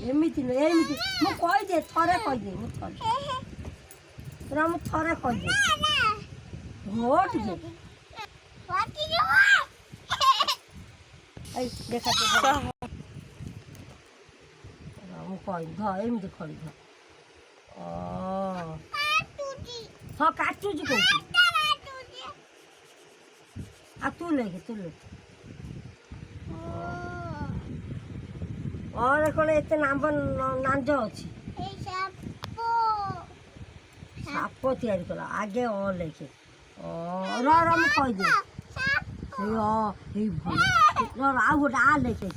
ଏମିତି ନୁହେଁ ଏମିତି ମୁଁ କହିଦିଏ ଥରେ କହିଦିଏ ମୁଁ ଥରେ ପୁରା ମୁଁ ଥରେ କହିଦିଏ ହୋ ଟିକେ ଏଇ ଦେଖା ମୁଁ କହିବି ଧ ଏମିତି ଖଳି ଧ ହଁ କାଟୁଛି କହୁଛି ଆଉ ତୁ ଲେଖେ ଅରେ କ'ଣ ଏତେ ନାଞ୍ଜ ଅଛି ସାପ ତିଆରି କଲା ଆଗେ ଲେଖେ ର ମୁଁ କହିଦିଏ ଏଇ ଭଲ ଆଉ ଗୋଟେ ଲେଖେ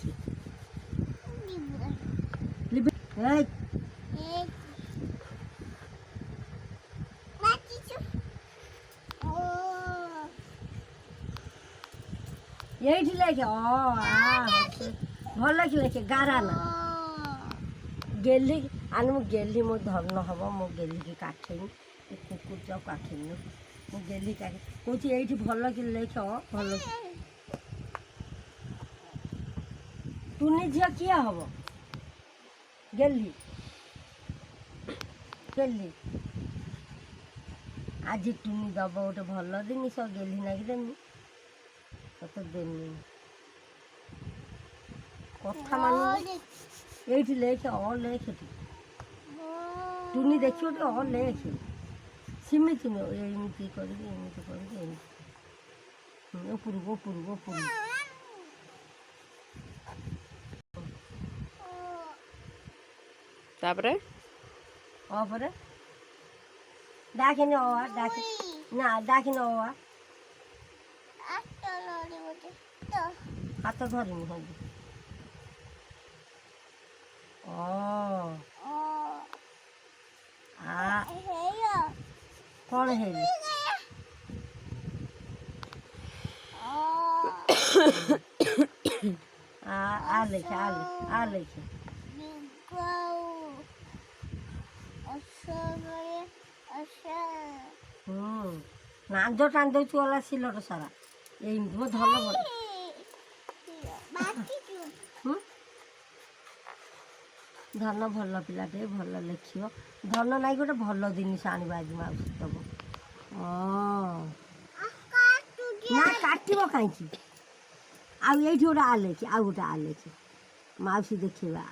ଏଇ এইଠି লেখে ଭଲ କି ଲେଖେ ଗାରା ନା ଗେଲି ଆନେ ମୁଁ ଗେଲି ମୋ ଧର୍ମ ହବ ମୁଁ ଗେଲିକି କାଖେଇନି କୁକୁର ଯାଉ କାଖେଇନି ମୁଁ ଗେଲି କାଖେ କହୁଛି ଏଇଠି ଭଲ କି ଲେଖ ଭଲ ଟୁନି ଝିଅ କିଏ ହବ ଗେଲି ଆଜି ଟୁନି ଦବ ଗୋଟେ ଭଲ ଜିନିଷ ଗେଲି ନାଗି ଦେମି ତତେ ଦେମି କଥା ମାନୁ এইଠି ଲେଖେ ଲେଖେ ଟୁନି ଦେଖିବ ଟିକେ ଲେଖେ ସେମିତି ନୁହେଁ ଏମିତି କରିକି ଏମିତି ଉପରକୁ ତାପରେ ପରେ ଡାକିନି ଡାକି ନା ଡାକିନି ହାତ ଧରିନି ହଉଛି କ'ଣ ହେଇନି ଲେଖେ ନାଞ୍ଜ ଟାଣି ଦେଉଛୁ ଗଲା ସିଲଟ ସାରା ଏମିତି ମୋ ଧନ ଭଲ ଧନ ଭଲ ପିଲାଟେ ଭଲ ଲେଖିବ ଧନ ନାଇଁ ଗୋଟେ ଭଲ ଜିନିଷ ଆଣିବ ଆଜି ମାଉସୀ ଦେବ ନା କାଟିବ କାହିଁକି ଆଉ ଏଇଠି ଗୋଟେ ଲେଖେ ଆଉ ଗୋଟେ ଲେଖେ ମାଉସୀ ଦେଖେଇବା